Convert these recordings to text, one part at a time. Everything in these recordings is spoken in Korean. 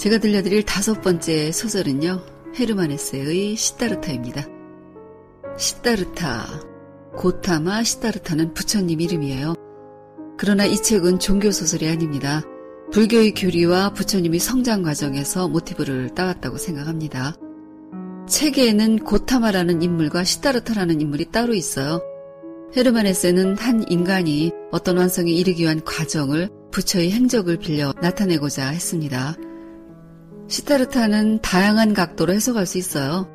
제가 들려드릴 5번째 소설은요, 헤르만 헤세의 시다르타입니다. 시다르타, 고타마 시다르타는 부처님 이름이에요. 그러나 이 책은 종교소설이 아닙니다. 불교의 교리와 부처님의 성장 과정에서 모티브를 따왔다고 생각합니다. 책에는 고타마라는 인물과 시다르타라는 인물이 따로 있어요. 헤르만 헤세는 한 인간이 어떤 완성에 이르기 위한 과정을 부처의 행적을 빌려 나타내고자 했습니다. 시다르타는 다양한 각도로 해석할 수 있어요.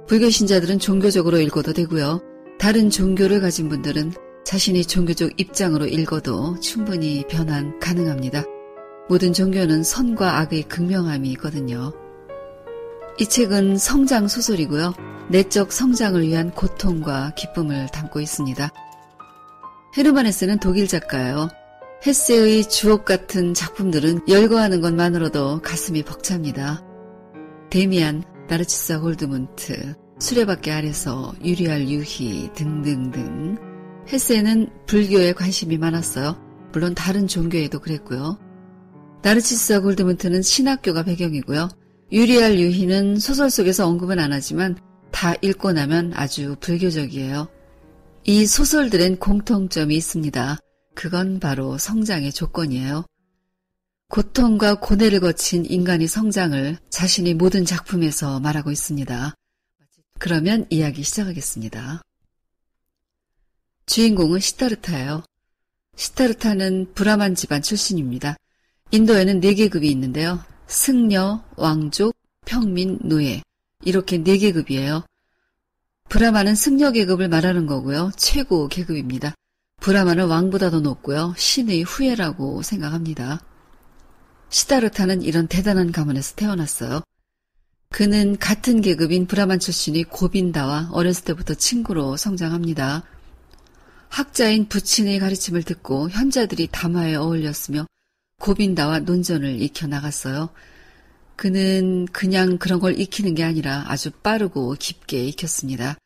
불교 신자들은 종교적으로 읽어도 되고요. 다른 종교를 가진 분들은 자신의 종교적 입장으로 읽어도 충분히 변환 가능합니다. 모든 종교는 선과 악의 극명함이 있거든요. 이 책은 성장 소설이고요. 내적 성장을 위한 고통과 기쁨을 담고 있습니다. 헤르만 헤세는 독일 작가예요. 헤세의 주옥 같은 작품들은 열거하는 것만으로도 가슴이 벅찹니다. 데미안, 나르치스 골드문트, 수레바퀴 아래서, 유리알 유희 등등등. 헤세는 불교에 관심이 많았어요. 물론 다른 종교에도 그랬고요. 나르치스 골드문트는 신학교가 배경이고요. 유리알 유희는 소설 속에서 언급은 안 하지만 다 읽고 나면 아주 불교적이에요. 이 소설들엔 공통점이 있습니다. 그건 바로 성장의 조건이에요. 고통과 고뇌를 거친 인간의 성장을 자신의 모든 작품에서 말하고 있습니다. 그러면 이야기 시작하겠습니다. 주인공은 시다르타예요. 시다르타는 브라만 집안 출신입니다. 인도에는 4계급이 있는데요. 승려, 왕족, 평민, 노예 이렇게 4계급이에요. 브라만은 승려 계급을 말하는 거고요. 최고 계급입니다. 브라만은 왕보다 더 높고요. 신의 후예라고 생각합니다. 시다르타는 이런 대단한 가문에서 태어났어요. 그는 같은 계급인 브라만 출신의 고빈다와 어렸을 때부터 친구로 성장합니다. 학자인 부친의 가르침을 듣고 현자들이 담화에 어울렸으며 고빈다와 논전을 익혀나갔어요. 그는 그냥 그런 걸 익히는 게 아니라 아주 빠르고 깊게 익혔습니다.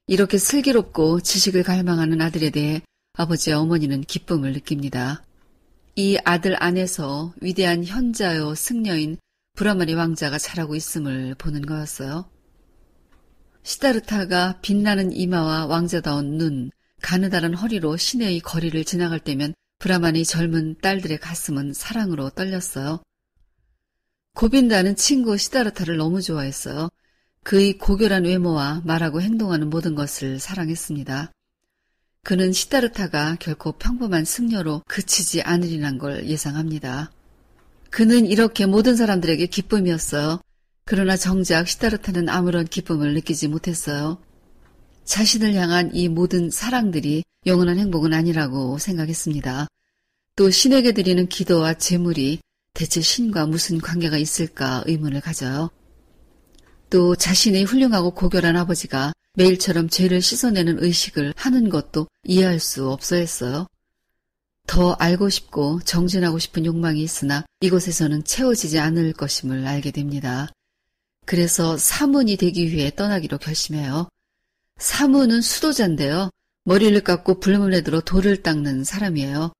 이렇게 슬기롭고 지식을 갈망하는 아들에 대해 아버지와 어머니는 기쁨을 느낍니다. 이 아들 안에서 위대한 현자요 승려인 브라만의 왕자가 자라고 있음을 보는 거였어요. 시다르타가 빛나는 이마와 왕자다운 눈, 가느다란 허리로 시내의 거리를 지나갈 때면 브라만의 젊은 딸들의 가슴은 사랑으로 떨렸어요. 고빈다는 친구 시다르타를 너무 좋아했어요. 그의 고결한 외모와 말하고 행동하는 모든 것을 사랑했습니다. 그는 시다르타가 결코 평범한 승려로 그치지 않으리란 걸 예상합니다. 그는 이렇게 모든 사람들에게 기쁨이었어요. 그러나 정작 시다르타는 아무런 기쁨을 느끼지 못했어요. 자신을 향한 이 모든 사랑들이 영원한 행복은 아니라고 생각했습니다. 또 신에게 드리는 기도와 제물이 대체 신과 무슨 관계가 있을까 의문을 가져요. 또 자신의 훌륭하고 고결한 아버지가 매일처럼 죄를 씻어내는 의식을 하는 것도 이해할 수 없어 했어요. 더 알고 싶고 정진하고 싶은 욕망이 있으나 이곳에서는 채워지지 않을 것임을 알게 됩니다. 그래서 사문이 되기 위해 떠나기로 결심해요. 사문은 수도자인데요. 머리를 깎고 불문에 들어 돌을 닦는 사람이에요.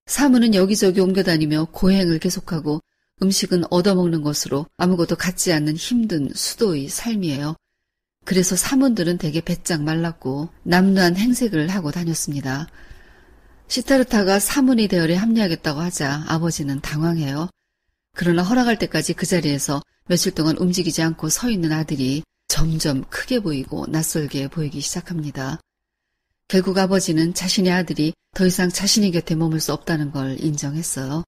사문은 여기저기 옮겨다니며 고행을 계속하고 음식은 얻어먹는 것으로 아무것도 갖지 않는 힘든 수도의 삶이에요. 그래서 사문들은 대개 배짱 말랐고 남루한 행색을 하고 다녔습니다. 시타르타가 사문의 대열에 합류하겠다고 하자 아버지는 당황해요. 그러나 허락할 때까지 그 자리에서 며칠 동안 움직이지 않고 서 있는 아들이 점점 크게 보이고 낯설게 보이기 시작합니다. 결국 아버지는 자신의 아들이 더 이상 자신의 곁에 머물 수 없다는 걸 인정했어요.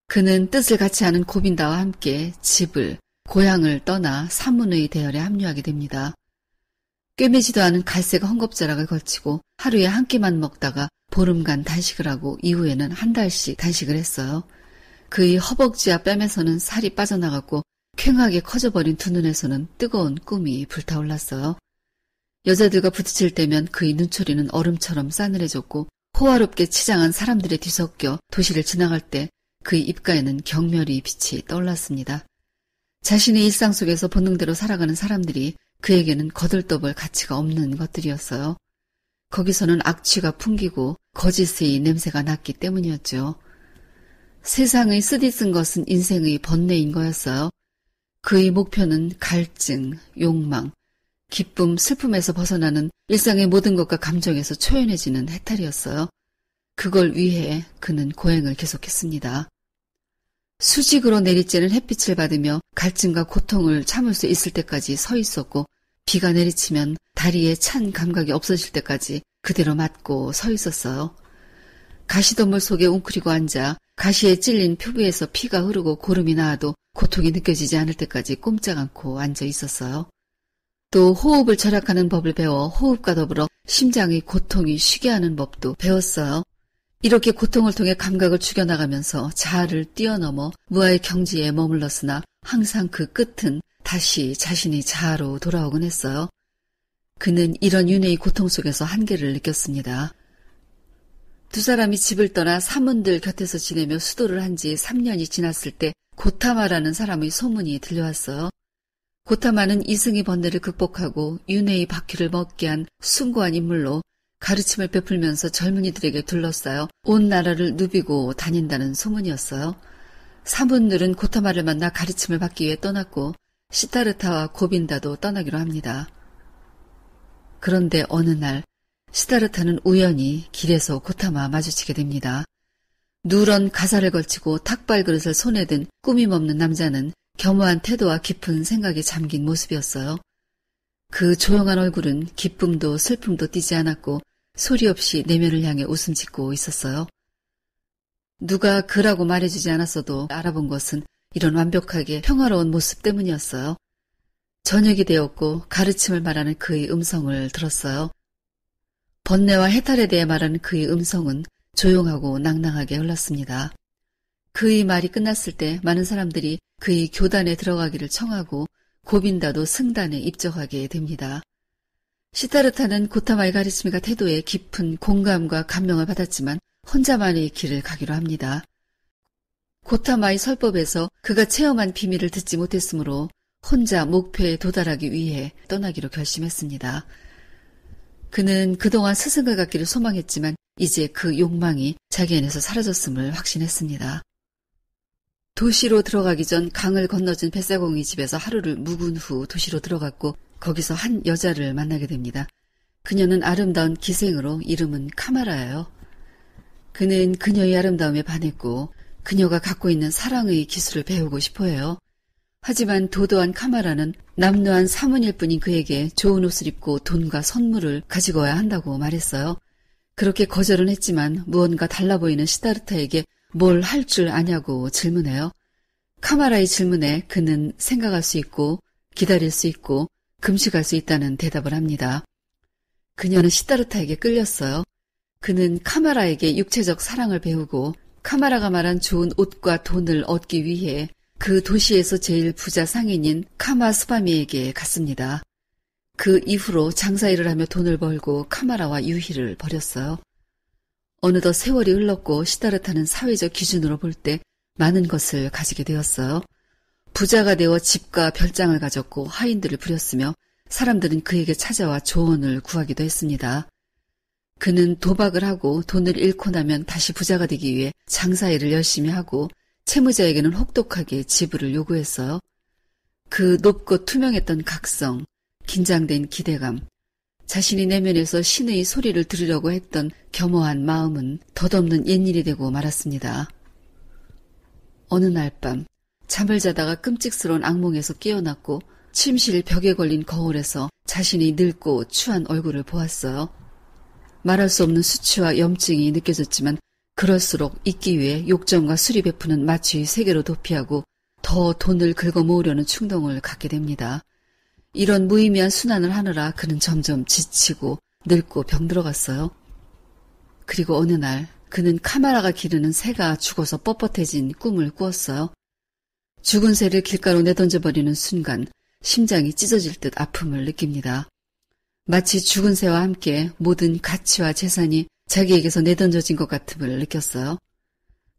그는 뜻을 같이 하는 고빈다와 함께 집을, 고향을 떠나 사문의 대열에 합류하게 됩니다. 꿰매지도 않은 갈색 헝겊자락을 걸치고 하루에 한 끼만 먹다가 보름간 단식을 하고 이후에는 한 달씩 단식을 했어요. 그의 허벅지와 뺨에서는 살이 빠져나갔고 퀭하게 커져버린 두 눈에서는 뜨거운 꿈이 불타올랐어요. 여자들과 부딪힐 때면 그의 눈초리는 얼음처럼 싸늘해졌고 호화롭게 치장한 사람들에 뒤섞여 도시를 지나갈 때 그의 입가에는 경멸의 빛이 떠올랐습니다. 자신의 일상 속에서 본능대로 살아가는 사람들이 그에게는 거들떠볼 가치가 없는 것들이었어요. 거기서는 악취가 풍기고 거짓의 냄새가 났기 때문이었죠. 세상의 쓰디쓴 것은 인생의 번뇌인 거였어요. 그의 목표는 갈증, 욕망, 기쁨, 슬픔에서 벗어나는 일상의 모든 것과 감정에서 초연해지는 해탈이었어요. 그걸 위해 그는 고행을 계속했습니다. 수직으로 내리쬐는 햇빛을 받으며 갈증과 고통을 참을 수 있을 때까지 서 있었고, 비가 내리치면 다리에 찬 감각이 없어질 때까지 그대로 맞고 서 있었어요. 가시덤불 속에 웅크리고 앉아 가시에 찔린 표부에서 피가 흐르고 고름이 나와도 고통이 느껴지지 않을 때까지 꼼짝 않고 앉아 있었어요. 또 호흡을 절약하는 법을 배워 호흡과 더불어 심장의 고통이 쉬게 하는 법도 배웠어요. 이렇게 고통을 통해 감각을 죽여나가면서 자아를 뛰어넘어 무아의 경지에 머물렀으나 항상 그 끝은 다시 자신의 자아로 돌아오곤 했어요. 그는 이런 윤회의 고통 속에서 한계를 느꼈습니다. 두 사람이 집을 떠나 사문들 곁에서 지내며 수도를 한 지 3년이 지났을 때 고타마라는 사람의 소문이 들려왔어요. 고타마는 이승의 번뇌를 극복하고 윤회의 바퀴를 먹게 한 숭고한 인물로 가르침을 베풀면서 젊은이들에게 둘러싸여 온 나라를 누비고 다닌다는 소문이었어요. 사문들은 고타마를 만나 가르침을 받기 위해 떠났고 시타르타와 고빈다도 떠나기로 합니다. 그런데 어느 날 시타르타는 우연히 길에서 고타마와 마주치게 됩니다. 누런 가사를 걸치고 탁발그릇을 손에 든 꾸밈 없는 남자는 겸허한 태도와 깊은 생각에 잠긴 모습이었어요. 그 조용한 얼굴은 기쁨도 슬픔도 띠지 않았고 소리 없이 내면을 향해 웃음 짓고 있었어요. 누가 그라고 말해주지 않았어도 알아본 것은 이런 완벽하게 평화로운 모습 때문이었어요. 저녁이 되었고 가르침을 말하는 그의 음성을 들었어요. 번뇌와 해탈에 대해 말하는 그의 음성은 조용하고 낭낭하게 흘렀습니다. 그의 말이 끝났을 때 많은 사람들이 그의 교단에 들어가기를 청하고 고빈다도 승단에 입적하게 됩니다. 시타르타는 고타마의 가르침과 태도에 깊은 공감과 감명을 받았지만 혼자만의 길을 가기로 합니다. 고타마의 설법에서 그가 체험한 비밀을 듣지 못했으므로 혼자 목표에 도달하기 위해 떠나기로 결심했습니다. 그는 그동안 스승을 갖기를 소망했지만 이제 그 욕망이 자기 안에서 사라졌음을 확신했습니다. 도시로 들어가기 전 강을 건너준 뱃사공의 집에서 하루를 묵은 후 도시로 들어갔고 거기서 한 여자를 만나게 됩니다. 그녀는 아름다운 기생으로 이름은 카마라예요. 그는 그녀의 아름다움에 반했고 그녀가 갖고 있는 사랑의 기술을 배우고 싶어해요. 하지만 도도한 카마라는 남루한 사문일 뿐인 그에게 좋은 옷을 입고 돈과 선물을 가지고 와야 한다고 말했어요. 그렇게 거절은 했지만 무언가 달라 보이는 시타르타에게 뭘 할 줄 아냐고 질문해요. 카마라의 질문에 그는 생각할 수 있고 기다릴 수 있고 금식할 수 있다는 대답을 합니다. 그녀는 시타르타에게 끌렸어요. 그는 카마라에게 육체적 사랑을 배우고 카마라가 말한 좋은 옷과 돈을 얻기 위해 그 도시에서 제일 부자 상인인 카마스바미에게 갔습니다. 그 이후로 장사일을 하며 돈을 벌고 카마라와 유희를 벌였어요. 어느덧 세월이 흘렀고 시타르타는 사회적 기준으로 볼 때 많은 것을 가지게 되었어요. 부자가 되어 집과 별장을 가졌고 하인들을 부렸으며 사람들은 그에게 찾아와 조언을 구하기도 했습니다. 그는 도박을 하고 돈을 잃고 나면 다시 부자가 되기 위해 장사일을 열심히 하고 채무자에게는 혹독하게 지불을 요구했어요. 그 높고 투명했던 각성, 긴장된 기대감, 자신이 내면에서 신의 소리를 들으려고 했던 겸허한 마음은 덧없는 옛일이 되고 말았습니다. 어느 날 밤 잠을 자다가 끔찍스러운 악몽에서 깨어났고 침실 벽에 걸린 거울에서 자신이 늙고 추한 얼굴을 보았어요. 말할 수 없는 수치와 염증이 느껴졌지만 그럴수록 잊기 위해 욕정과 술이 베푸는 마취의 세계로 도피하고 더 돈을 긁어 모으려는 충동을 갖게 됩니다. 이런 무의미한 순환을 하느라 그는 점점 지치고 늙고 병들어갔어요. 그리고 어느 날 그는 카마라가 기르는 새가 죽어서 뻣뻣해진 꿈을 꾸었어요. 죽은 새를 길가로 내던져버리는 순간 심장이 찢어질 듯 아픔을 느낍니다. 마치 죽은 새와 함께 모든 가치와 재산이 자기에게서 내던져진 것 같음을 느꼈어요.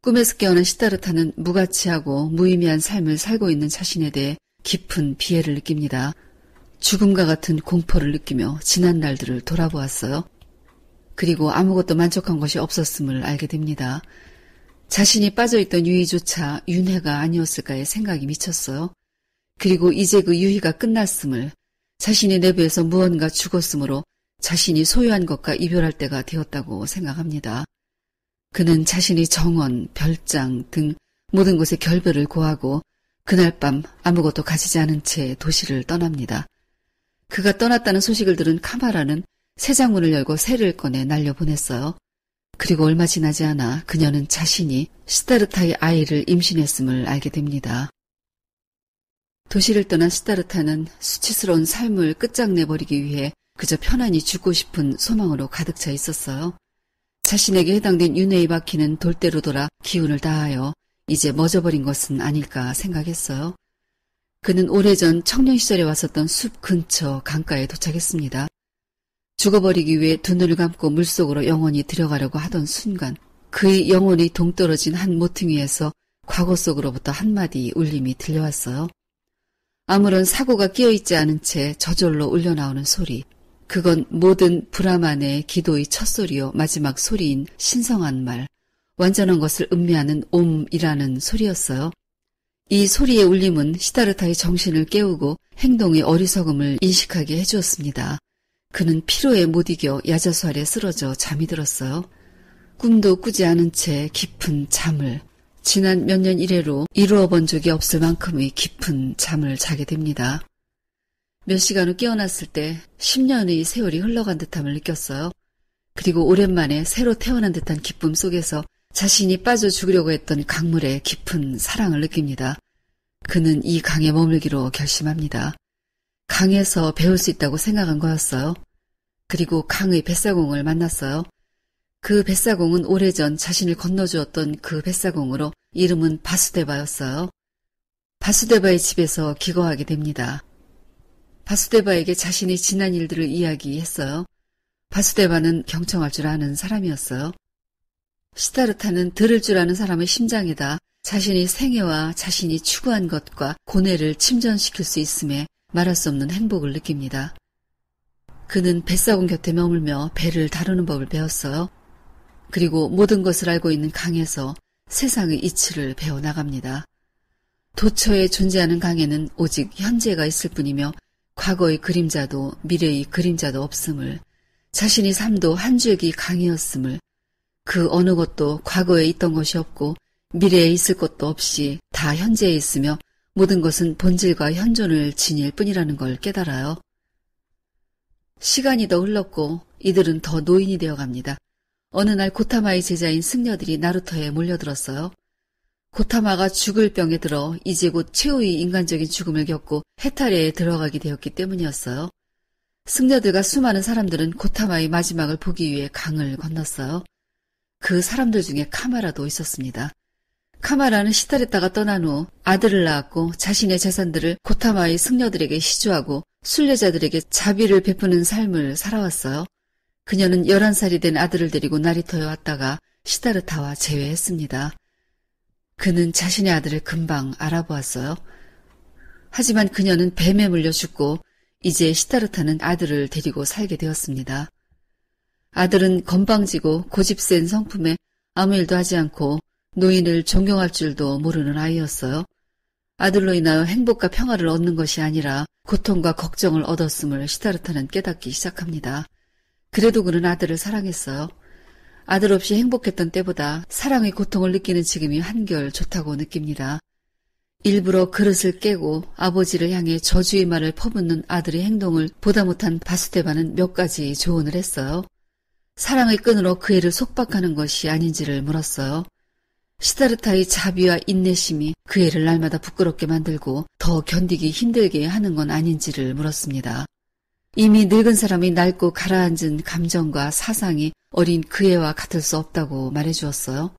꿈에서 깨어난 시타르타는 무가치하고 무의미한 삶을 살고 있는 자신에 대해 깊은 비애를 느낍니다. 죽음과 같은 공포를 느끼며 지난 날들을 돌아보았어요. 그리고 아무것도 만족한 것이 없었음을 알게 됩니다. 자신이 빠져있던 유희조차 윤회가 아니었을까에 생각이 미쳤어요. 그리고 이제 그 유희가 끝났음을, 자신의 내부에서 무언가 죽었으므로 자신이 소유한 것과 이별할 때가 되었다고 생각합니다. 그는 자신이 정원, 별장 등 모든 곳에 결별을 고하고 그날 밤 아무것도 가지지 않은 채 도시를 떠납니다. 그가 떠났다는 소식을 들은 카마라는 새장문을 열고 새를 꺼내 날려보냈어요. 그리고 얼마 지나지 않아 그녀는 자신이 시다르타의 아이를 임신했음을 알게 됩니다. 도시를 떠난 시다르타는 수치스러운 삶을 끝장내버리기 위해 그저 편안히 죽고 싶은 소망으로 가득 차 있었어요. 자신에게 해당된 윤회의 바퀴는 돌대로 돌아 기운을 다하여 이제 멎어버린 것은 아닐까 생각했어요. 그는 오래전 청년 시절에 왔었던 숲 근처 강가에 도착했습니다. 죽어버리기 위해 두 눈을 감고 물속으로 영원히 들어가려고 하던 순간 그의 영혼이 동떨어진 한 모퉁이에서 과거 속으로부터 한마디 울림이 들려왔어요. 아무런 사고가 끼어있지 않은 채 저절로 울려나오는 소리. 그건 모든 브라만의 기도의 첫소리요 마지막 소리인 신성한 말, 완전한 것을 음미하는 옴이라는 소리였어요. 이 소리의 울림은 시다르타의 정신을 깨우고 행동의 어리석음을 인식하게 해주었습니다. 그는 피로에 못 이겨 야자수 아래 쓰러져 잠이 들었어요. 꿈도 꾸지 않은 채 깊은 잠을, 지난 몇 년 이래로 이루어 본 적이 없을 만큼의 깊은 잠을 자게 됩니다. 몇 시간 후 깨어났을 때 10년의 세월이 흘러간 듯함을 느꼈어요. 그리고 오랜만에 새로 태어난 듯한 기쁨 속에서 자신이 빠져 죽으려고 했던 강물에 깊은 사랑을 느낍니다. 그는 이 강에 머물기로 결심합니다. 강에서 배울 수 있다고 생각한 거였어요. 그리고 강의 뱃사공을 만났어요. 그 뱃사공은 오래전 자신을 건너주었던 그 뱃사공으로 이름은 바수데바였어요. 바수데바의 집에서 기거하게 됩니다. 바수데바에게 자신의 지난 일들을 이야기했어요. 바수데바는 경청할 줄 아는 사람이었어요. 시다르타는 들을 줄 아는 사람의 심장에다 자신의 생애와 자신이 추구한 것과 고뇌를 침전시킬 수 있음에 말할 수 없는 행복을 느낍니다. 그는 뱃사공 곁에 머물며 배를 다루는 법을 배웠어요. 그리고 모든 것을 알고 있는 강에서 세상의 이치를 배워나갑니다. 도처에 존재하는 강에는 오직 현재가 있을 뿐이며 과거의 그림자도 미래의 그림자도 없음을, 자신의 삶도 한 줄기 강이었음을, 그 어느 것도 과거에 있던 것이 없고 미래에 있을 것도 없이 다 현재에 있으며 모든 것은 본질과 현존을 지닐 뿐이라는 걸 깨달아요. 시간이 더 흘렀고 이들은 더 노인이 되어갑니다. 어느 날 고타마의 제자인 승려들이 나루터에 몰려들었어요. 고타마가 죽을 병에 들어 이제 곧 최후의 인간적인 죽음을 겪고 해탈에 들어가게 되었기 때문이었어요. 승려들과 수많은 사람들은 고타마의 마지막을 보기 위해 강을 건넜어요. 그 사람들 중에 카마라도 있었습니다. 카마라는 시다르타가 떠난 후 아들을 낳았고 자신의 재산들을 고타마의 승려들에게 시주하고 순례자들에게 자비를 베푸는 삶을 살아왔어요. 그녀는 11살이 된 아들을 데리고 나리터에 왔다가 시다르타와 재회했습니다. 그는 자신의 아들을 금방 알아보았어요. 하지만 그녀는 뱀에 물려 죽고 이제 시다르타는 아들을 데리고 살게 되었습니다. 아들은 건방지고 고집센 성품에 아무 일도 하지 않고 노인을 존경할 줄도 모르는 아이였어요. 아들로 인하여 행복과 평화를 얻는 것이 아니라 고통과 걱정을 얻었음을 시다르타는 깨닫기 시작합니다. 그래도 그는 아들을 사랑했어요. 아들 없이 행복했던 때보다 사랑의 고통을 느끼는 지금이 한결 좋다고 느낍니다. 일부러 그릇을 깨고 아버지를 향해 저주의 말을 퍼붓는 아들의 행동을 보다 못한 바수데바는 몇 가지 조언을 했어요. 사랑의 끈으로 그 애를 속박하는 것이 아닌지를 물었어요. 시다르타의 자비와 인내심이 그 애를 날마다 부끄럽게 만들고 더 견디기 힘들게 하는 건 아닌지를 물었습니다. 이미 늙은 사람이 낡고 가라앉은 감정과 사상이 어린 그 애와 같을 수 없다고 말해주었어요.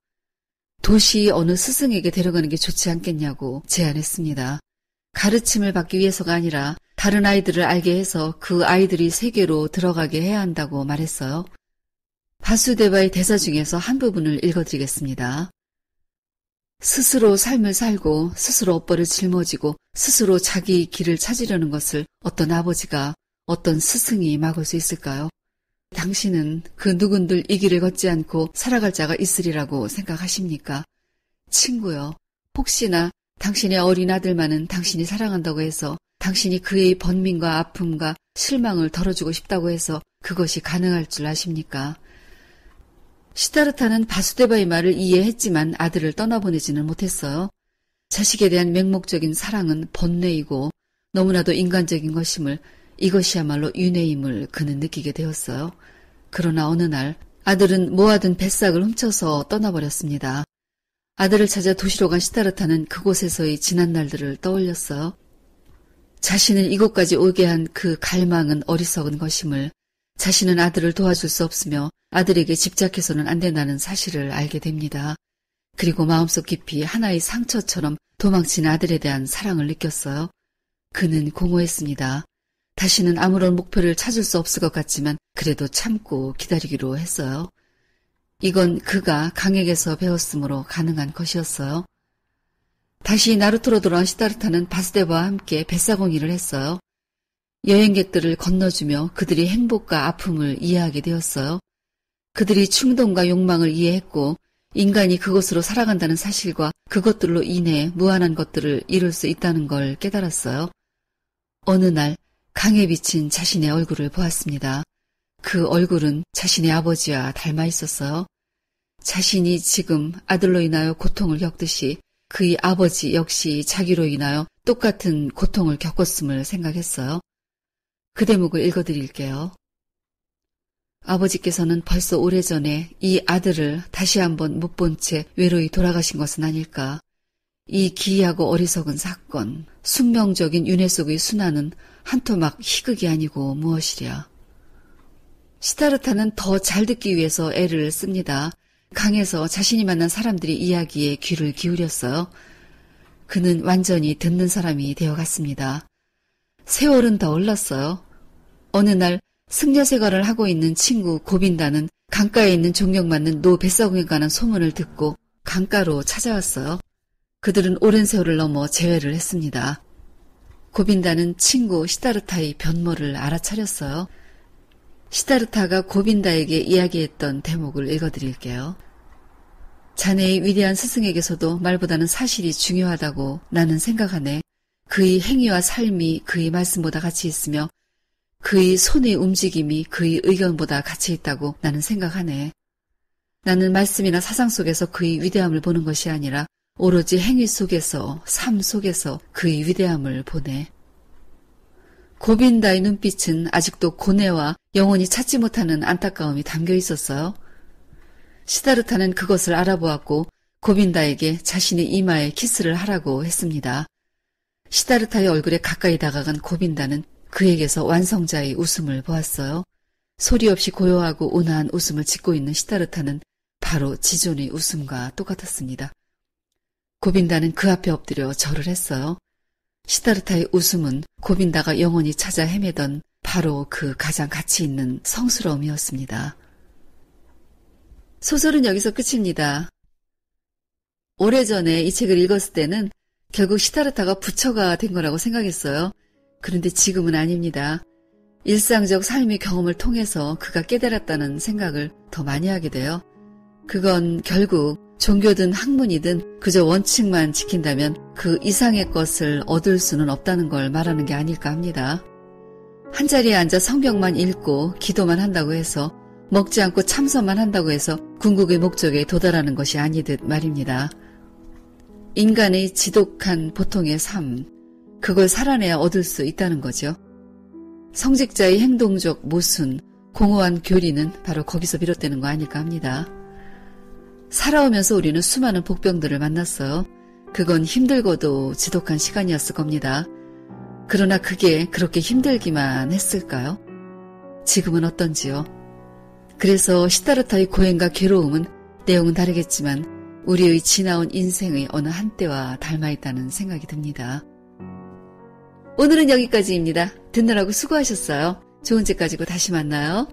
도시 어느 스승에게 데려가는 게 좋지 않겠냐고 제안했습니다. 가르침을 받기 위해서가 아니라 다른 아이들을 알게 해서 그 아이들이 세계로 들어가게 해야 한다고 말했어요. 바수데바의 대사 중에서 한 부분을 읽어드리겠습니다. 스스로 삶을 살고 스스로 업벌을 짊어지고 스스로 자기 길을 찾으려는 것을 어떤 아버지가 어떤 스승이 막을 수 있을까요? 당신은 그 누군들 이 길을 걷지 않고 살아갈 자가 있으리라고 생각하십니까? 친구여, 혹시나 당신의 어린 아들만은 당신이 사랑한다고 해서 당신이 그의 번민과 아픔과 실망을 덜어주고 싶다고 해서 그것이 가능할 줄 아십니까? 시다르타는 바수데바의 말을 이해했지만 아들을 떠나보내지는 못했어요. 자식에 대한 맹목적인 사랑은 번뇌이고 너무나도 인간적인 것임을, 이것이야말로 윤회임을 그는 느끼게 되었어요. 그러나 어느 날 아들은 모아둔 뱃삭을 훔쳐서 떠나버렸습니다. 아들을 찾아 도시로 간 시다르타는 그곳에서의 지난 날들을 떠올렸어요. 자신을 이곳까지 오게 한 그 갈망은 어리석은 것임을, 자신은 아들을 도와줄 수 없으며 아들에게 집착해서는 안 된다는 사실을 알게 됩니다. 그리고 마음속 깊이 하나의 상처처럼 도망친 아들에 대한 사랑을 느꼈어요. 그는 공허했습니다. 다시는 아무런 목표를 찾을 수 없을 것 같지만 그래도 참고 기다리기로 했어요. 이건 그가 강에게서 배웠으므로 가능한 것이었어요. 다시 나루토로 돌아온 시다르타는 바스데바와 함께 뱃사공이를 했어요. 여행객들을 건너주며 그들이 행복과 아픔을 이해하게 되었어요. 그들이 충동과 욕망을 이해했고 인간이 그것으로 살아간다는 사실과 그것들로 인해 무한한 것들을 이룰 수 있다는 걸 깨달았어요. 어느 날 강에 비친 자신의 얼굴을 보았습니다. 그 얼굴은 자신의 아버지와 닮아 있었어요. 자신이 지금 아들로 인하여 고통을 겪듯이 그의 아버지 역시 자기로 인하여 똑같은 고통을 겪었음을 생각했어요. 그 대목을 읽어드릴게요. 아버지께서는 벌써 오래전에 이 아들을 다시 한번 못 본 채 외로이 돌아가신 것은 아닐까. 이 기이하고 어리석은 사건, 숙명적인 윤회 속의 순환은 한토막 희극이 아니고 무엇이랴. 시다르타는 더 잘 듣기 위해서 애를 씁니다. 강에서 자신이 만난 사람들의 이야기에 귀를 기울였어요. 그는 완전히 듣는 사람이 되어갔습니다. 세월은 더 흘렀어요. 어느 날 승려생활을 하고 있는 친구 고빈다는 강가에 있는 존경받는 노 뱃사공에 관한 소문을 듣고 강가로 찾아왔어요. 그들은 오랜 세월을 넘어 재회를 했습니다. 고빈다는 친구 시다르타의 변모를 알아차렸어요. 시다르타가 고빈다에게 이야기했던 대목을 읽어드릴게요. 자네의 위대한 스승에게서도 말보다는 사실이 중요하다고 나는 생각하네. 그의 행위와 삶이 그의 말씀보다 가치 있으며 그의 손의 움직임이 그의 의견보다 가치 있다고 나는 생각하네. 나는 말씀이나 사상 속에서 그의 위대함을 보는 것이 아니라 오로지 행위 속에서, 삶 속에서 그의 위대함을 보네. 고빈다의 눈빛은 아직도 고뇌와 영원히 찾지 못하는 안타까움이 담겨 있었어요. 시다르타는 그것을 알아보았고 고빈다에게 자신의 이마에 키스를 하라고 했습니다. 시다르타의 얼굴에 가까이 다가간 고빈다는 그에게서 완성자의 웃음을 보았어요. 소리 없이 고요하고 온화한 웃음을 짓고 있는 시다르타는 바로 지존의 웃음과 똑같았습니다. 고빈다는 그 앞에 엎드려 절을 했어요. 시다르타의 웃음은 고빈다가 영원히 찾아 헤매던 바로 그 가장 가치 있는 성스러움이었습니다. 소설은 여기서 끝입니다. 오래전에 이 책을 읽었을 때는 결국 시다르타가 부처가 된 거라고 생각했어요. 그런데 지금은 아닙니다. 일상적 삶의 경험을 통해서 그가 깨달았다는 생각을 더 많이 하게 돼요. 그건 결국 종교든 학문이든 그저 원칙만 지킨다면 그 이상의 것을 얻을 수는 없다는 걸 말하는 게 아닐까 합니다. 한자리에 앉아 성경만 읽고 기도만 한다고 해서 먹지 않고 참선만 한다고 해서 궁극의 목적에 도달하는 것이 아니듯 말입니다. 인간의 지독한 보통의 삶, 그걸 살아내야 얻을 수 있다는 거죠. 성직자의 행동적 모순, 공허한 교리는 바로 거기서 비롯되는 거 아닐까 합니다. 살아오면서 우리는 수많은 복병들을 만났어요. 그건 힘들고도 지독한 시간이었을 겁니다. 그러나 그게 그렇게 힘들기만 했을까요? 지금은 어떤지요? 그래서 시다르타의 고행과 괴로움은 내용은 다르겠지만 우리의 지나온 인생의 어느 한때와 닮아있다는 생각이 듭니다. 오늘은 여기까지입니다. 듣느라고 수고하셨어요. 좋은 책 가지고 다시 만나요.